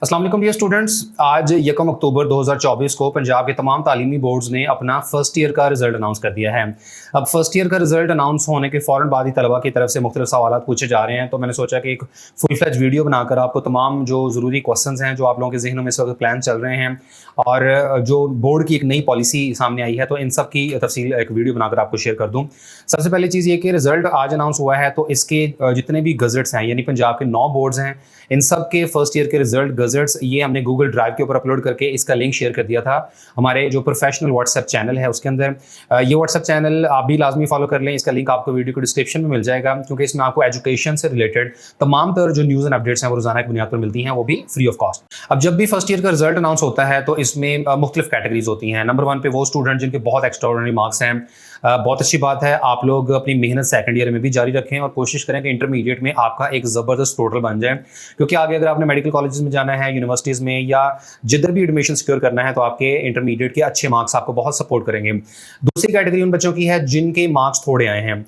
अस्सलाम वालेकुम dear students. आज 1 अक्टूबर 2024 को पंजाब के तमाम तालीमी बोर्ड्स ने अपना फर्स्ट ईयर का रिजल्ट अनाउंस कर दिया है। अब फर्स्ट ईयर का रिजल्ट अनाउंस होने के फ़ौरन बाद ही तलबा की तरफ से मुख्तलिफ सवालात पूछे जा रहे हैं, तो मैंने सोचा कि एक फुल फ्लेज वीडियो बनाकर आपको तमाम जो ज़रूरी क्वेश्चंस हैं जो आप लोगों के जहनों में इस वक्त प्लान चल रहे हैं और जो बोर्ड की एक नई पॉलिसी सामने आई है, तो इन सब की तफसील एक वीडियो बनाकर आपको शेयर कर दूँ। सबसे पहली चीज़ ये कि रिजल्ट आज अनाउंस हुआ है, तो इसके जितने भी गजट्स हैं, यानी पंजाब के 9 बोर्ड्स हैं, इन सब के फर्स्ट ईयर के रिजल्ट गजट्स ये हमने गूगल ड्राइव के ऊपर अपलोड करके इसका लिंक शेयर कर दिया था हमारे जो प्रोफेशनल व्हाट्सएप चैनल है उसके अंदर। ये व्हाट्सएप चैनल आप भी लाजमी फॉलो कर लें, इसका लिंक आपको वीडियो को डिस्क्रिप्शन में मिल जाएगा, क्योंकि इसमें आपको एजुकेशन से रिलेटेड तमाम तरह जो न्यूज़ एंड अपडेट्स हैं वो रोजाना की बुनियाद पर मिलती हैं, वो भी फ्री ऑफ कॉस्ट। अब जब भी फर्स्ट ईयर का रिजल्ट अनाउंस होता है तो इसमें मुख्तलिफ कैटेगरीज होती हैं। नंबर 1 पे वो स्टूडेंट जिनके बहुत एक्स्ट्राऑर्डिनरी मार्क्स हैं। बहुत अच्छी बात है, आप लोग अपनी मेहनत सेकंड ईयर में भी जारी रखें और कोशिश करें कि इंटरमीडिएट में आपका एक ज़बरदस्त टोटल बन जाए, क्योंकि आगे अगर आपने मेडिकल कॉलेजेस में जाना है, यूनिवर्सिटीज़ में या जिधर भी एडमिशन सिक्योर करना है, तो आपके इंटरमीडिएट के अच्छे मार्क्स आपको बहुत सपोर्ट करेंगे। दूसरी कैटेगरी उन बच्चों की है जिनके मार्क्स थोड़े आए हैं,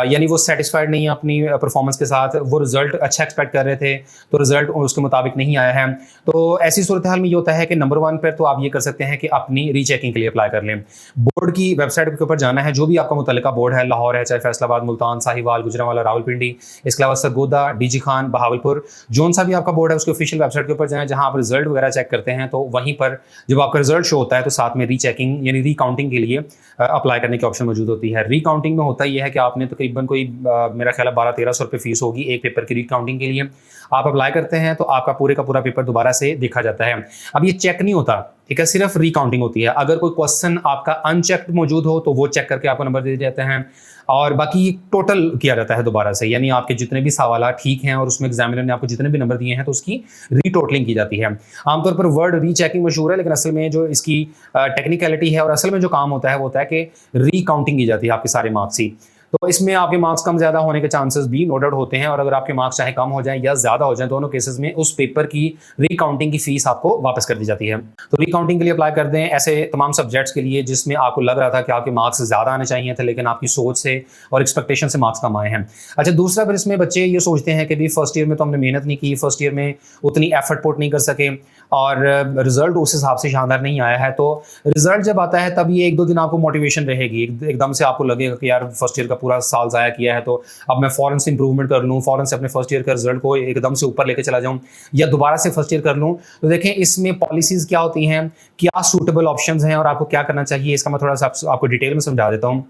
यानी वो सेटिस्फाइड नहीं है अपनी परफॉर्मेंस के साथ, वो रिजल्ट अच्छा एक्सपेक्ट कर रहे थे तो रिजल्ट उसके मुताबिक नहीं आया है। तो ऐसी सूरत हाल में ये होता है कि नंबर 1 पर तो आप ये कर सकते हैं कि अपनी रीचेकिंग के लिए अप्लाई कर लें। बोर्ड की वेबसाइट के ऊपर जाना है, जो भी आपका मुतल्लिका बोर्ड है, लाहौर है, चाहे फैसलाबाद, मुल्तान, साहिवाल, गुजरांवाला, रावलपिंडी, इसके अलावा सरगोदा, डीजी खान, बहावलपुर, जोन सा भी आपका बोर्ड है उसके ऑफिशियल वेबसाइट के ऊपर जाएं, जहां आप रिजल्ट वगैरह चेक करते हैं। तो वहीं पर जब आपका रिजल्ट शो होता है तो साथ में रीचेकिंग यानी रीकाउंटिंग के लिए अप्लाई करने की ऑप्शन मौजूद होती है। रीकाउंटिंग में होता यह है कि आपने तकरीबन कोई मेरा ख्याल है 1200-1300 रुपये फीस होगी एक पेपर की रीकाउंटिंग के लिए। आप अप्लाई करते हैं तो आपका पूरे का पूरा पेपर दोबारा से देखा जाता है। अब ये चेक नहीं होता, ठीक है, सिर्फ रीकाउंटिंग होती है। अगर कोई क्वेश्चन आपका अनचेक्ड मौजूद हो तो वो चेक करके आपको नंबर दे जाते हैं, और बाकी टोटल किया जाता है दोबारा से, यानी आपके जितने भी सवाल ठीक हैं और उसमें एग्जामिनर ने आपको जितने भी नंबर दिए हैं तो उसकी रीटोटलिंग की जाती है। आमतौर पर वर्ड रीचेकिंग मशहूर है, लेकिन असल में जो इसकी टेक्निकलिटी है और असल में जो काम होता है वो होता है कि रीकाउंटिंग की जाती है आपके सारे मार्क्स की। तो इसमें आपके मार्क्स कम ज़्यादा होने के चांसेस भी नो डाउट होते हैं, और अगर आपके मार्क्स चाहे कम हो जाएं या ज़्यादा हो जाएं, दोनों केसेस में उस पेपर की रीकाउंटिंग की फीस आपको वापस कर दी जाती है। तो रीकाउंटिंग के लिए अप्लाई कर दें ऐसे तमाम सब्जेक्ट्स के लिए जिसमें आपको लग रहा था कि आपके मार्क्स ज़्यादा आने चाहिए थे, लेकिन आपकी सोच से और एक्सपेक्टेशन से मार्क्स कम आए हैं। अच्छा, दूसरा फिर इसमें बच्चे ये सोचते हैं कि भी फर्स्ट ईयर में तो हमने मेहनत नहीं की, फर्स्ट ईयर में उतनी एफर्ट पुट नहीं कर सके और रिजल्ट उस हिसाब से शानदार नहीं आया है। तो रिजल्ट जब आता है तब ये 1-2 दिन आपको मोटिवेशन रहेगी, एकदम से आपको लगेगा कि यार फर्स्ट ईयर का पूरा साल ज़ाया किया है, तो अब मैं फ़ौरन से इंप्रूवमेंट कर लूँ, फ़ौरन से अपने फर्स्ट ईयर का रिजल्ट को एकदम से ऊपर लेके चला जाऊँ या दोबारा से फर्स्ट ईयर कर लूँ। तो देखें इसमें पॉलिसीज़ क्या होती हैं, क्या सूटेबल ऑप्शंस हैं और आपको क्या करना चाहिए, इसका मैं थोड़ा सा आपको डिटेल में समझा देता हूँ।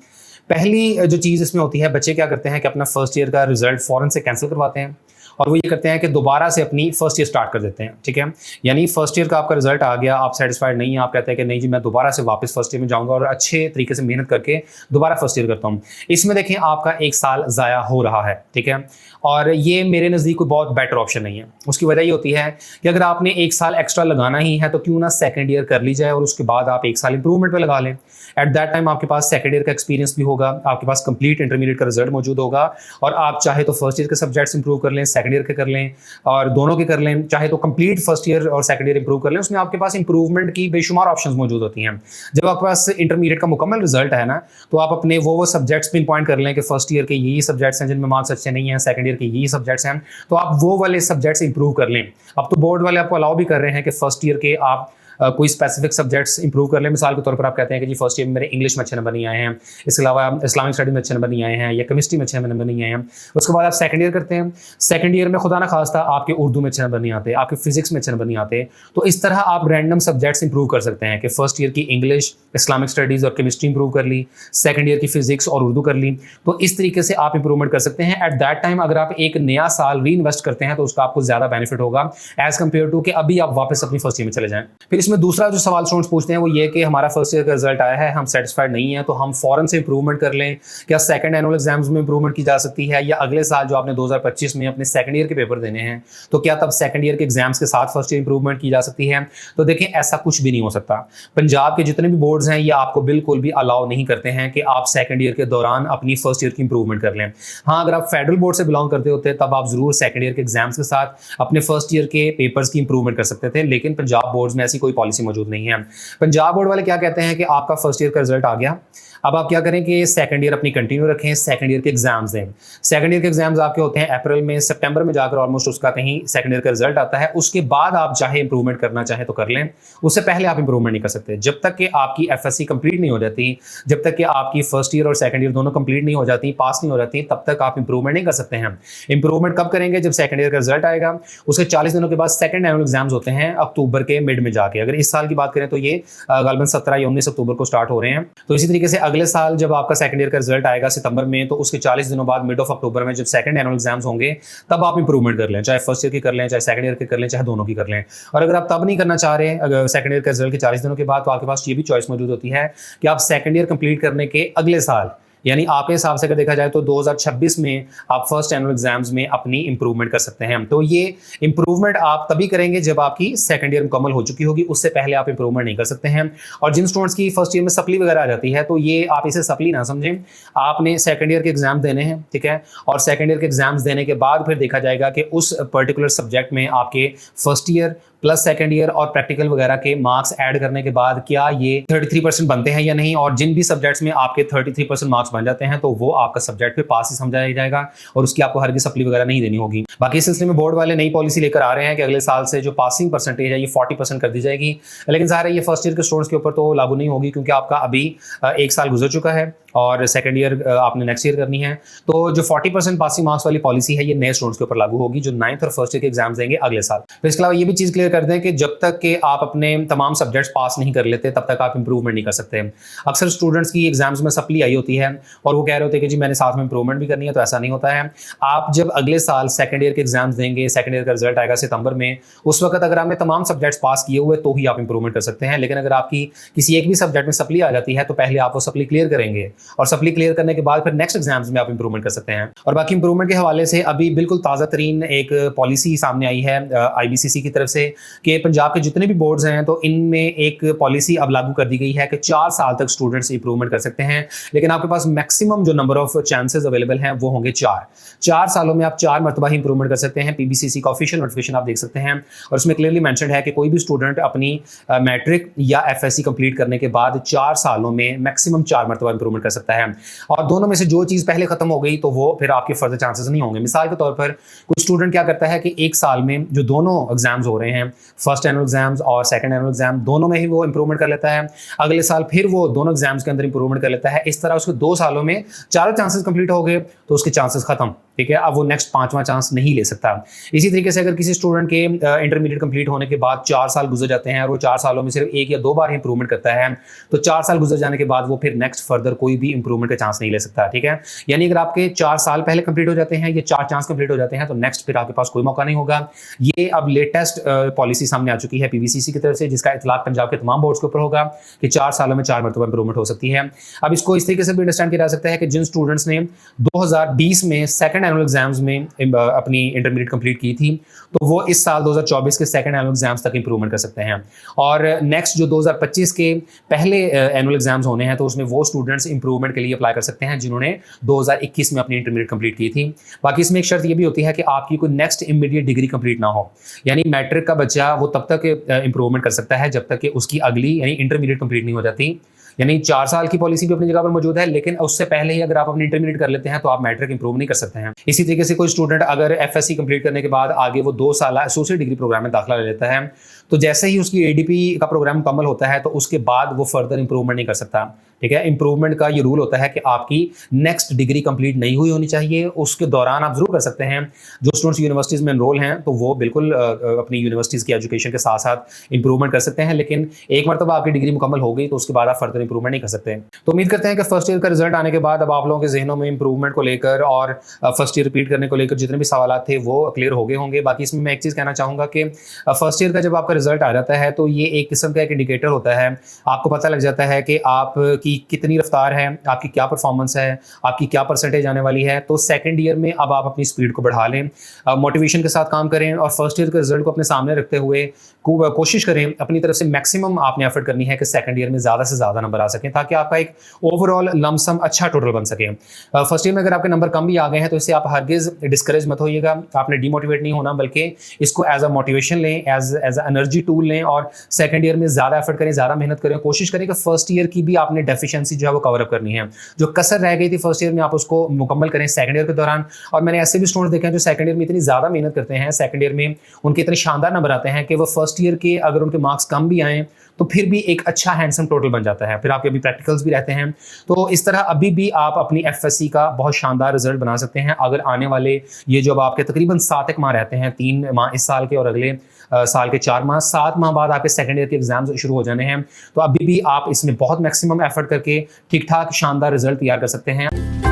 पहली जो चीज़ इसमें होती है, बच्चे क्या करते हैं कि अपना फर्स्ट ईयर का रिजल्ट फ़ौरन से कैंसिल करवाते हैं और वो ये करते हैं कि दोबारा से अपनी फर्स्ट ईयर स्टार्ट कर देते हैं, ठीक है। यानी फर्स्ट ईयर का आपका रिजल्ट आ गया, आप सेटिस्फाइड नहीं हैं, आप कहते हैं कि नहीं जी मैं दोबारा से वापस फर्स्ट ईयर में जाऊंगा और अच्छे तरीके से मेहनत करके दोबारा फर्स्ट ईयर करता हूँ। इसमें देखें आपका 1 साल ज़ाया हो रहा है, ठीक है, और ये मेरे नज़दीक कोई बहुत बेटर ऑप्शन नहीं है। उसकी वजह ये होती है कि अगर आपने 1 साल एक्स्ट्रा लगाना ही है तो क्यों ना सेकेंड ईयर कर ली जाए और उसके बाद आप 1 साल इंप्रूवमेंट पर लगा लें। एट दैट टाइम आपके पास सेकेंड ईयर का एक्सपीरियंस भी होगा, आपके पास कंप्लीट इंटरमीडिएट का रिजल्ट मौजूद होगा, और आप चाहे तो फर्स्ट ईयर के सब्जेक्ट्स इंप्रूव कर लें, सेकेंड ईयर के कर लें और दोनों के कर लें, चाहे तो कंप्लीट फर्स्ट ईयर और सेकंड ईयर इंप्रूव कर लें। उसमें आपके पास इंप्रूवमेंट की बेशुमार ऑप्शंस मौजूद होती हैं। जब आपके पास इंटरमीडिएट का मुकम्मल रिजल्ट है ना, तो आप अपने वो सब्जेक्ट्स पिन पॉइंट कर लें कि फर्स्ट ईयर के यही सब्जेक्ट्स हैं जिनमें मार्क्स अच्छे नहीं हैं, सेकंड ईयर के यही सब्जेक्ट्स हैं, तो आप वो वाले सब्जेक्ट्स इंप्रूव कर लें। अब तो बोर्ड वाले आपको अलाउ भी कर रहे हैं कि फर्स्ट ईयर के आप कोई स्पेसिफिक सब्जेक्ट्स इंप्रूव कर लें। मिसाल के तौर पर आप कहते हैं कि जी फर्स्ट ईयर में मेरे इंग्लिश में अच्छे नंबर नहीं आए हैं, इसके अलावा इस्लामिक स्टडी में अच्छे नंबर नहीं आए हैं या केमिस्ट्री में अच्छे नंबर नहीं आए हैं। उसके बाद आप सेकंड ईयर करते हैं, सेकंड ईयर में खुदा ना खास्ता आपके उर्दू में अच्छे नंबर नहीं आते, आपके फिजिक्स में अच्छे नंबर नहीं आते, तो इस तरह आप रैंडम सब्जेक्ट्स इंप्रूव कर सकते हैं कि फर्स्ट ईयर की इंग्लिश, इस्लामिक स्टडीज़ और केमिस्ट्री इंप्रूव कर ली, सेकंड ईयर की फिजिक्स और उर्दू कर ली। तो इस तरीके से आप इंप्रूवमेंट कर सकते हैं। एट दैट टाइम अगर आप एक नया साल री इन्वेस्ट करते हैं तो उसका आपको ज़्यादा बेनिफिट होगा एज कम्पेयर टू कि अभी आप वापस अपनी फर्स्ट ईयर में चले जाएं। फिर इसमें दूसरा जो सवाल स्टूडेंट्स पूछते हैं वो ये कि हमारा फर्स्ट ईयर का रिजल्ट आया है, हम सेटिस्फाइड नहीं है, तो हम फौरन से इंप्रूवमेंट कर लें, क्या सेकंड एनुअल एग्जाम्स में इंप्रूवमेंट की जा सकती है, या अगले साल जो आपने 2025 में अपने सेकंड ईयर के पेपर देने हैं तो क्या तब सेकंड ईयर के एग्जाम्स के साथ फर्स्ट ईयर इंप्रूवमेंट की जा सकती है। तो देखें ऐसा कुछ भी नहीं हो सकता। पंजाब के जितने भी बोर्ड्स हैं ये आपको बिल्कुल भी अलाउ नहीं करते हैं कि आप सेकंड ईयर के दौरान अपनी फर्स्ट ईयर की इंप्रूवमेंट कर लें। हाँ, अगर आप फेडरल बोर्ड से बिलोंग करते होते तब आप जरूर सेकंड ईयर के एग्जाम्स के साथ अपने फर्स्ट ईयर के पेपर्स की इंप्रूवमेंट कर सकते थे, लेकिन पंजाब बोर्ड्स में ऐसी कोई पॉलिसी मौजूद नहीं है। पंजाब बोर्ड वाले क्या कहते हैं कि आपका फर्स्ट ईयर का रिजल्ट आ गया, अब आप क्या करें कि सेकंड ईयर अपनी कंटिन्यू रखें, सेकंड ईयर के एग्जाम्स दें। सेकंड ईयर के एग्जाम्स आपके होते हैं अप्रैल में, सितंबर में जाकर ऑलमोस्ट उसका कहीं सेकंड ईयर का रिजल्ट आता है। उसके बाद आप चाहे इंप्रूवमेंट करना चाहे तो कर लें, उससे पहले आप इंप्रूवमेंट नहीं कर सकते। जब तक कि आपकी एफएससी कंप्लीट नहीं हो जाती, जब तक कि आपकी फर्स्ट ईयर और सेकंड ईयर दोनों कंप्लीट नहीं हो जाती, पास नहीं हो जाती, तब तक आप इंप्रूवमेंट नहीं कर सकते हैं। इंप्रूवमेंट कब करेंगे? जब सेकंड ईयर का रिजल्ट आएगा, उसके 40 दिनों के बाद सेकंड एनुअल एग्जाम्स होते हैं अक्टूबर के मिड में जाके। अगर इस साल की बात करें तो ये गालिबन 17 या 19 अक्टूबर को स्टार्ट हो रहे हैं। तो इसी तरीके से अगले साल जब आपका सेकंड ईयर का रिजल्ट आएगा सितंबर में, तो उसके 40 दिनों बाद मिड ऑफ अक्टूबर में जब सेकंड एनुअल एग्जाम्स होंगे, तब आप इंप्रूवमेंट कर लें, चाहे फर्स्ट ईयर की कर लें, चाहे सेकंड ईयर की कर लें, चाहे दोनों की कर लें। और अगर आप तब नहीं करना चाह रहे अगर सेकंड ईयर का रिजल्ट के 40 दिनों के बाद, तो आपके पास ये भी चॉइस मौजूद होती है कि आप सेकंड ईयर कंप्लीट करने के अगले साल, यानी आपके हिसाब से अगर देखा जाए तो 2026 में आप फर्स्ट एनुअल एग्जाम्स में अपनी इंप्रूवमेंट कर सकते हैं। तो ये इंप्रूवमेंट आप तभी करेंगे जब आपकी सेकंड ईयर मुकम्मल हो चुकी होगी, उससे पहले आप इंप्रूवमेंट नहीं कर सकते हैं। और जिन स्टूडेंट्स की फर्स्ट ईयर में सप्ली वगैरह आ जाती है, तो ये आप इसे सप्ली ना समझें, आपने सेकंड ईयर के एग्जाम देने हैं, ठीक है। और सेकंड ईयर के एग्जाम्स देने के बाद फिर देखा जाएगा कि उस पर्टिकुलर सब्जेक्ट में आपके first year plus second year और प्रैक्टिकल वगैरह के मार्क्स ऐड करने के बाद क्या ये 33% बनते हैं या नहीं। और जिन भी सब्जेक्ट्स में आपके 33% मार्क्स बन जाते हैं, तो वो आपका सब्जेक्ट पे पास ही समझा जाएगा और उसकी आपको हरगिज़ सप्ली वगैरह नहीं देनी होगी। बाकी इस सिलसिले में बोर्ड वाले नई पॉलिसी लेकर आ रहे हैं कि अगले साल से जो पासिंग परसेंटेज है ये 40% कर दी जाएगी। लेकिन ज़ाहिर है ये फर्स्ट ईयर के स्टूडेंट्स के ऊपर तो लागू नहीं होगी, क्योंकि आपका अभी 1 साल गुजर चुका है और सेकंड ईयर आपने नेक्स्ट ईयर करनी है। तो जो 40% पासिंग मार्क्स वाली पॉलिसी है, ये नए स्टूडेंट्स के ऊपर लागू होगी जो 9th और फर्स्ट ईयर के एग्जाम्स देंगे अगले साल। तो इसके अलावा ये भी चीज़ क्लियर कर दें कि जब तक कि आप अपने तमाम सब्जेक्ट्स पास नहीं कर लेते, तब तक आप इंप्रूवमेंट नहीं कर सकते। अक्सर स्टूडेंट्स की एग्जाम्स में सप्ली आई होती है और वो कह रहे होते हैं कि जी मैंने साथ में इंप्रूवमेंट भी करनी है, तो ऐसा नहीं होता है। आप जब अगले साल सेकंड ईयर के एग्जाम्स देंगे, सेकंड ईयर का रिजल्ट आएगा सितंबर में, उस वक्त अगर आपने तमाम सब्जेक्ट्स पास किए हुए तो ही आप इंप्रूवमेंट कर सकते हैं। लेकिन अगर आपकी किसी एक भी सब्जेक्ट में सप्ली आ जाती है, तो पहले आप वो सप्ली क्लियर करेंगे और सप्ली क्लियर करने के बाद फिर नेक्स्ट एग्जाम्स में आप इंप्रूवमेंट कर सकते हैं। और बाकी इंप्रूवमेंट के हवाले से अभी बिल्कुल ताज़ा तरीन एक पॉलिसी सामने आई है IBCC की तरफ से कि पंजाब के जितने भी बोर्ड्स हैं, तो इनमें एक पॉलिसी अब लागू कर दी गई है कि 4 साल तक स्टूडेंट्स इंप्रूवमेंट कर सकते हैं। लेकिन आपके पास मैक्सिमम जो नंबर ऑफ चांसेस अवेलेबल हैं वो होंगे 4 सालों में आप 4 मरतबा ही इंप्रूवमेंट कर सकते हैं। PBCC का ऑफिशियल नोटिफिकेशन आप देख सकते हैं और उसमें क्लियरली मेंशन्ड है कि कोई भी स्टूडेंट अपनी मैट्रिक या FSC कंप्लीट करने के बाद 4 सालों में मैक्सिमम 4 मरतबा इंप्रूवमेंट कर सकता है। और दोनों में से जो चीज़ पहले खत्म हो गई, तो वो फिर आपके फर्दर चांसेस नहीं होंगे। मिसाल के तौर पर कुछ स्टूडेंट क्या करता है कि एक साल में जो दोनों एग्जाम्स हो रहे हैं, फर्स्ट एनुअल एग्जाम्स और सेकंड एनुअल एग्जाम, दोनों में ही वो इंप्रूवमेंट कर लेता है। अगले साल फिर वो दोनों एग्जाम्स के अंदर इंप्रूवमेंट कर लेता है। इस तरह उसके 2 सालों में चारों चांसेस कंप्लीट हो गए, तो उसके चांसेस खत्म, ठीक है। अब वो नेक्स्ट 5वां चांस नहीं ले सकता। इसी तरीके से अगर किसी स्टूडेंट के इंटरमीडिएट कंप्लीट होने के बाद 4 साल गुजर जाते हैं और वो 4 सालों में सिर्फ 1 या 2 बार ही इंप्रूवमेंट करता है, तो 4 साल गुजर जाने के बाद वो फिर नेक्स्ट फर्दर कोई भी इंप्रूवमेंट का चांस नहीं ले सकता, ठीक है। यानी अगर आपके 4 साल पहले कंप्लीट हो जाते हैं या 4 चांस कंप्लीट हो जाते हैं, तो नेक्स्ट फिर आपके पास कोई मौका नहीं होगा। ये अब लेटेस्ट पॉलिसी सामने आ चुकी है PBCC की तरफ से, जिसका इतलाक पंजाब के तमाम बोर्ड्स के ऊपर होगा कि 4 सालों में 4 मरतबा इंप्रूवमेंट हो सकती है। अब इसको इस तरीके से भी अंडरस्टैंड किया जा सकता है कि जिन स्टूडेंट्स ने 2020 में सेकंड एनुअल एग्जाम्स में अपनी इंटरमीडिएट कंप्लीट की थी, तो वो इस साल 2024 के सेकंड एनुअल एग्जाम्स तक इंप्रूवमेंट कर सकते हैं। और नेक्स्ट जो 2025 के पहले एनुअल एग्जाम्स होने हैं, तो उसमें वो स्टूडेंट्स इंप्रूवमेंट के लिए अप्लाई कर सकते हैं जिन्होंने 2021 में अपनी इंटरमीडिएट कंप्लीट की थी। बाकी इसमें एक शर्त ये भी होती है कि आपकी कोई नेक्स्ट इमीडिएट डिग्री कंप्लीट ना हो, यानी मैट्रिक का बच्चा वो तब तक इंप्रूवमेंट कर सकता है जब तक कि उसकी अगली यानी इंटरमीडिएट कंप्लीट नहीं हो जाती। यानी 4 साल की पॉलिसी भी अपनी जगह पर मौजूद है, लेकिन उससे पहले ही अगर आप अपनी इंटरमीडिएट कर लेते हैं, तो आप मैट्रिक इंप्रूव नहीं कर सकते हैं। इसी तरीके से कोई स्टूडेंट अगर FSC कंप्लीट करने के बाद आगे वो 2 साल एसोसिएट डिग्री प्रोग्राम में दाखिला ले लेता है, तो जैसे ही उसकी ADP का प्रोग्राम मुकम्मल होता है, तो उसके बाद वो फर्दर इंप्रूवमेंट नहीं कर सकता, ठीक है। इंप्रूवमेंट का ये रूल होता है कि आपकी नेक्स्ट डिग्री कंप्लीट नहीं हुई होनी चाहिए, उसके दौरान आप जरूर कर सकते हैं। जो स्टूडेंट्स यूनिवर्सिटीज़ में एनरोल हैं, तो वो बिल्कुल अपनी यूनिवर्सिटीज़ की एजुकेशन के साथ साथ इंप्रूवमेंट कर सकते हैं, लेकिन एक मरतबा आपकी डिग्री मुकम्मल हो गई, तो उसके बाद आप फर्दर इंप्रूवमेंट नहीं कर सकते। तो उम्मीद करते हैं कि फर्स्ट ईयर का रिजल्ट आने के बाद अब आप लोगों के जहनों में इंप्रूवमेंट को लेकर और फर्स्ट ईयर रिपीट करने को लेकर जितने भी सवाल थे वो क्लियर हो गए होंगे। बाकी इसमें मैं एक चीज़ कहना चाहूँगा कि फर्स्ट ईयर का जब आपका रिजल्ट आ जाता है, तो ये एक किस्म का एक इंडिकेटर होता है। आपको पता लग जाता है कि आपकी आपकी कितनी रफ्तार है, आपकी क्या परफॉर्मेंस है, आपकी क्या परसेंटेज आने वाली है। तो सेकंड ईयर में अब आप अपनी स्पीड को बढ़ा लें, मोटिवेशन के साथ काम करें और फर्स्ट ईयर के रिजल्ट को अपने सामने रखते हुए कोशिश करें, अपनी तरफ से मैक्सिमम आपने एफर्ट करनी है कि सेकंड ईयर में ज़्यादा से ज़्यादा नंबर आ सकें, ताकि आपका एक ओवरऑल लमसम अच्छा टोटल बन सके। फर्स्ट ईयर में अगर आपके नंबर कम भी आ गए हैं तो इससे आप हरगिज़ डिस्करेज मत होइएगा, आपने डीमोटिवेट नहीं होना, बल्कि इसको एज अ मोटिवेशन लें, एज अ एनर्जी टूल लें और सेकंड ईयर में ज़्यादा एफर्ट करें, ज़्यादा मेहनत करें। कोशिश करें कि फर्स्ट ईयर की भी आपने डेफिशिएंसी जो है वो कवर अप करनी है, जो कसर रह गई थी फर्स्ट ईयर में आप उसको मुकम्मल करें सेकंड ईयर के दौरान। और मैंने ऐसे भी स्टूडेंट देखे हैं जो सेकंड ईयर में इतनी ज़्यादा मेहनत करते हैं, सेकंड ईयर में उनके इतने शानदार नंबर आते हैं कि वो फर्स्ट ईयर के अगर उनके मार्क्स कम भी आए तो फिर भी एक अच्छा हैंडसम टोटल बन जाता है। फिर आपके अभी प्रैक्टिकल्स भी रहते हैं, तो इस तरह अभी भी आप अपनी एफएससी का बहुत शानदार रिजल्ट बना सकते हैं। अगर आने वाले ये जो आपके तकरीबन 7 एक माह रहते हैं, 3 माह इस साल के और अगले साल के 4 माह, 7 माह बाद आपके सेकंड ईयर के एग्जाम्स शुरू हो जाने हैं, तो अभी भी आप इसमें बहुत मैक्सिमम एफर्ट करके ठीक ठाक शानदार रिजल्ट तैयार कर सकते हैं।